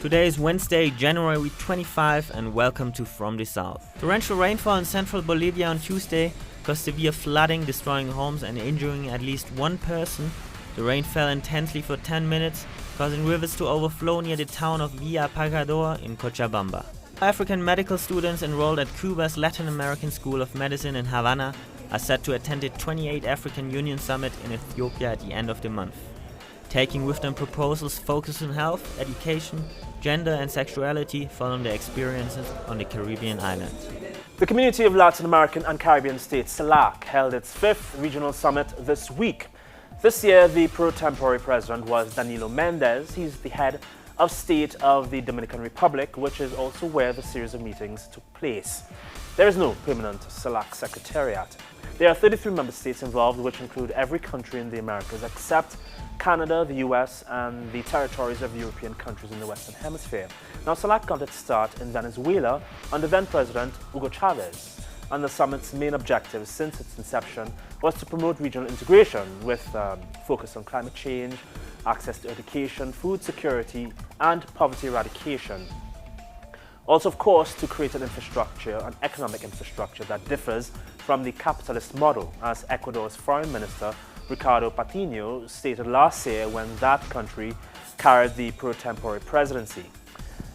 Today is Wednesday, January 25, and welcome to From the South. Torrential rainfall in central Bolivia on Tuesday caused severe flooding, destroying homes and injuring at least one person. The rain fell intensely for 10 minutes, causing rivers to overflow near the town of Villa Pagador in Cochabamba. African medical students enrolled at Cuba's Latin American School of Medicine in Havana are set to attend the 28th African Union Summit in Ethiopia at the end of the month, taking with them proposals focused on health, education, gender and sexuality following their experiences on the Caribbean island. The Community of Latin American and Caribbean States, CELAC, held its 5th regional summit this week. This year, the pro tempore president was Danilo Mendez. He's the head of state of the Dominican Republic, which is also where the series of meetings took place. There is no permanent CELAC secretariat. There are 33 member states involved, which include every country in the Americas except Canada, the US, and the territories of European countries in the Western Hemisphere. Now, CELAC got its start in Venezuela under then President Hugo Chavez, and the summit's main objective since its inception was to promote regional integration with focus on climate change, access to education, food security, and poverty eradication. Also, of course, to create an infrastructure, an economic infrastructure that differs from the capitalist model, as Ecuador's Foreign Minister Ricardo Patiño stated last year when that country carried the pro tempore presidency.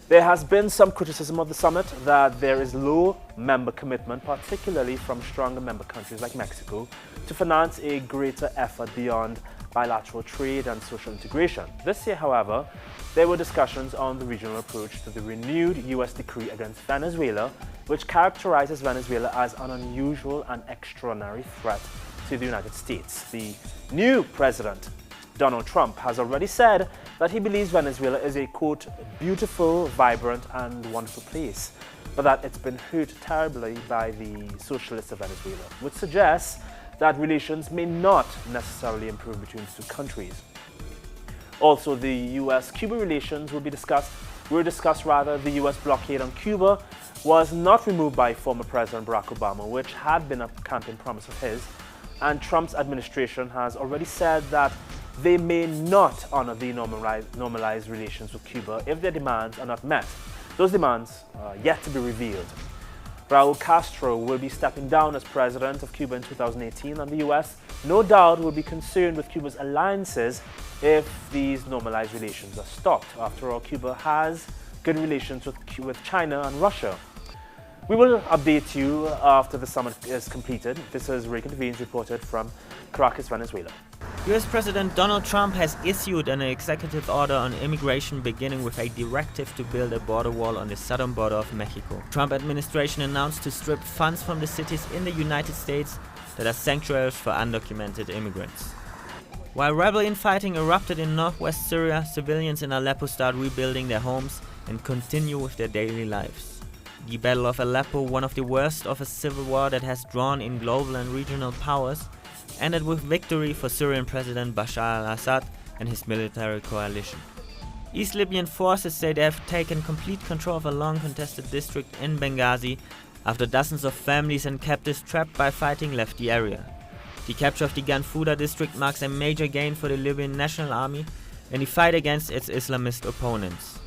There has been some criticism of the summit that there is low member commitment, particularly from stronger member countries like Mexico, to finance a greater effort beyond bilateral trade and social integration. This year, however, there were discussions on the regional approach to the renewed US decree against Venezuela, which characterizes Venezuela as an unusual and extraordinary threat to the United States. The new president, Donald Trump, has already said that he believes Venezuela is a, quote, beautiful, vibrant and wonderful place, but that it's been hurt terribly by the socialists of Venezuela, which suggests that relations may not necessarily improve between the two countries. Also, the US-Cuba relations were discussed. The US blockade on Cuba was not removed by former President Barack Obama, which had been a campaign promise of his, and Trump's administration has already said that they may not honor the normalized relations with Cuba if their demands are not met. Those demands are yet to be revealed. Raul Castro will be stepping down as president of Cuba in 2018, and the US, no doubt, will be concerned with Cuba's alliances if these normalized relations are stopped. After all, Cuba has good relations with China and Russia. We will update you after the summit is completed. This is Reagan Devines reported from Caracas, Venezuela. US President Donald Trump has issued an executive order on immigration, beginning with a directive to build a border wall on the southern border of Mexico. Trump administration announced to strip funds from the cities in the United States that are sanctuaries for undocumented immigrants. While rebel infighting erupted in northwest Syria, civilians in Aleppo start rebuilding their homes and continue with their daily lives. The Battle of Aleppo, one of the worst of a civil war that has drawn in global and regional powers, ended with victory for Syrian President Bashar al-Assad and his military coalition. East Libyan forces say they have taken complete control of a long-contested district in Benghazi after dozens of families and captives trapped by fighting left the area. The capture of the Ganfouda district marks a major gain for the Libyan National Army in the fight against its Islamist opponents.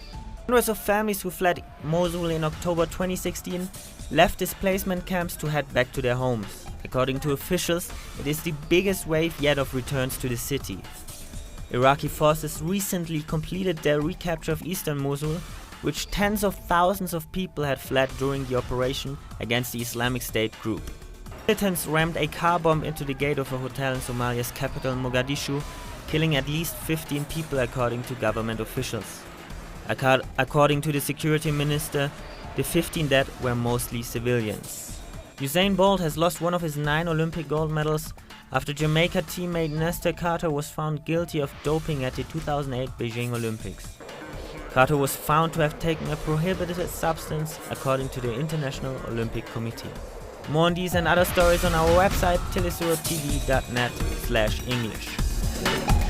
Hundreds of families who fled Mosul in October 2016 left displacement camps to head back to their homes. According to officials, it is the biggest wave yet of returns to the city. Iraqi forces recently completed their recapture of eastern Mosul, which tens of thousands of people had fled during the operation against the Islamic State group. Militants rammed a car bomb into the gate of a hotel in Somalia's capital, Mogadishu, killing at least 15 people, according to government officials. According to the security minister, the 15 dead were mostly civilians. Usain Bolt has lost one of his 9 Olympic gold medals after Jamaica teammate Nestor Carter was found guilty of doping at the 2008 Beijing Olympics. Carter was found to have taken a prohibited substance, according to the International Olympic Committee. More on these and other stories on our website telesurtv.net/English.